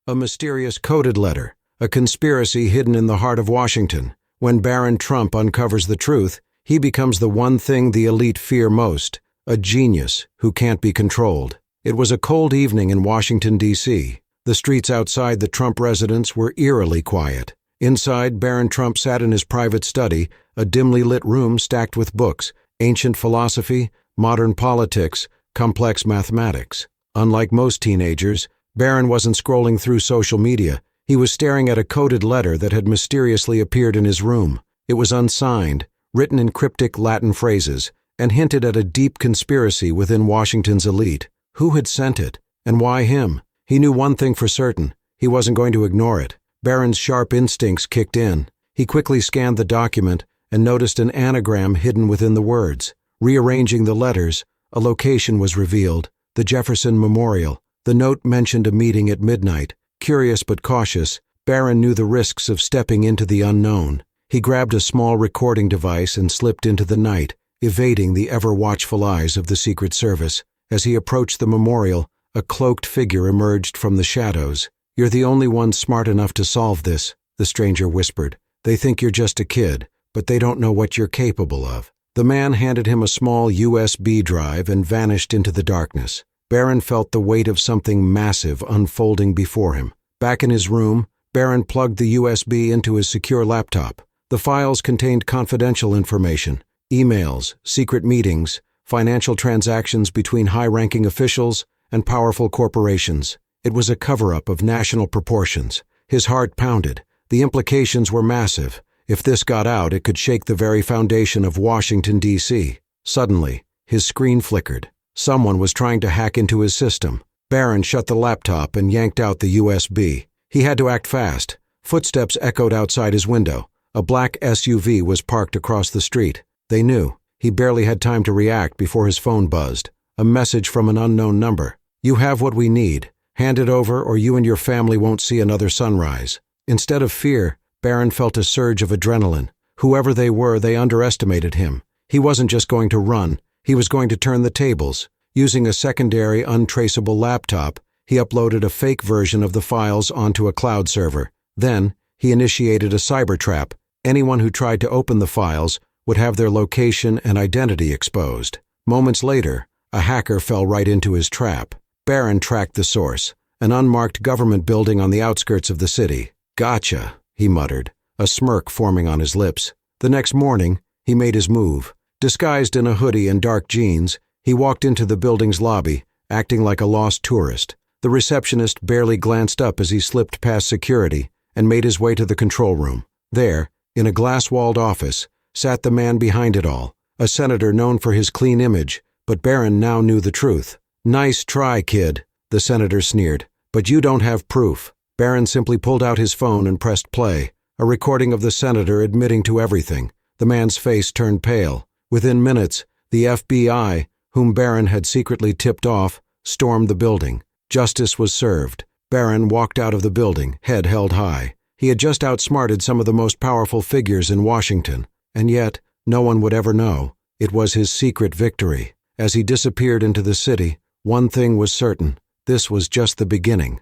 A mysterious coded letter, a conspiracy hidden in the heart of Washington. When Barron Trump uncovers the truth, he becomes the one thing the elite fear most, a genius who can't be controlled. It was a cold evening in Washington, D.C. The streets outside the Trump residence were eerily quiet. Inside, Barron Trump sat in his private study, a dimly lit room stacked with books, ancient philosophy, modern politics, complex mathematics. Unlike most teenagers, Barron wasn't scrolling through social media. He was staring at a coded letter that had mysteriously appeared in his room. It was unsigned, written in cryptic Latin phrases, and hinted at a deep conspiracy within Washington's elite. Who had sent it? And why him? He knew one thing for certain. He wasn't going to ignore it. Barron's sharp instincts kicked in. He quickly scanned the document and noticed an anagram hidden within the words. Rearranging the letters, a location was revealed, the Jefferson Memorial. The note mentioned a meeting at midnight. Curious but cautious, Barron knew the risks of stepping into the unknown. He grabbed a small recording device and slipped into the night, evading the ever-watchful eyes of the Secret Service. As he approached the memorial, a cloaked figure emerged from the shadows. "You're the only one smart enough to solve this," the stranger whispered. "They think you're just a kid, but they don't know what you're capable of." The man handed him a small USB drive and vanished into the darkness. Barron felt the weight of something massive unfolding before him. Back in his room, Barron plugged the USB into his secure laptop. The files contained confidential information, emails, secret meetings, financial transactions between high-ranking officials and powerful corporations. It was a cover-up of national proportions. His heart pounded. The implications were massive. If this got out, it could shake the very foundation of Washington, D.C. Suddenly, his screen flickered. Someone was trying to hack into his system. Barron shut the laptop and yanked out the USB. He had to act fast. Footsteps echoed outside his window. A black SUV was parked across the street. They knew. He barely had time to react before his phone buzzed. A message from an unknown number. "You have what we need. Hand it over or you and your family won't see another sunrise." Instead of fear, Barron felt a surge of adrenaline. Whoever they were, they underestimated him. He wasn't just going to run. He was going to turn the tables. Using a secondary, untraceable laptop, he uploaded a fake version of the files onto a cloud server. Then, he initiated a cyber trap. Anyone who tried to open the files would have their location and identity exposed. Moments later, a hacker fell right into his trap. Barron tracked the source, an unmarked government building on the outskirts of the city. "Gotcha," he muttered, a smirk forming on his lips. The next morning, he made his move. Disguised in a hoodie and dark jeans, he walked into the building's lobby, acting like a lost tourist. The receptionist barely glanced up as he slipped past security and made his way to the control room. There, in a glass-walled office, sat the man behind it all, a senator known for his clean image, but Barron now knew the truth. "Nice try, kid," the senator sneered, "but you don't have proof." Barron simply pulled out his phone and pressed play, a recording of the senator admitting to everything. The man's face turned pale. Within minutes, the FBI, whom Barron had secretly tipped off, stormed the building. Justice was served. Barron walked out of the building, head held high. He had just outsmarted some of the most powerful figures in Washington. And yet, no one would ever know. It was his secret victory. As he disappeared into the city, one thing was certain. This was just the beginning.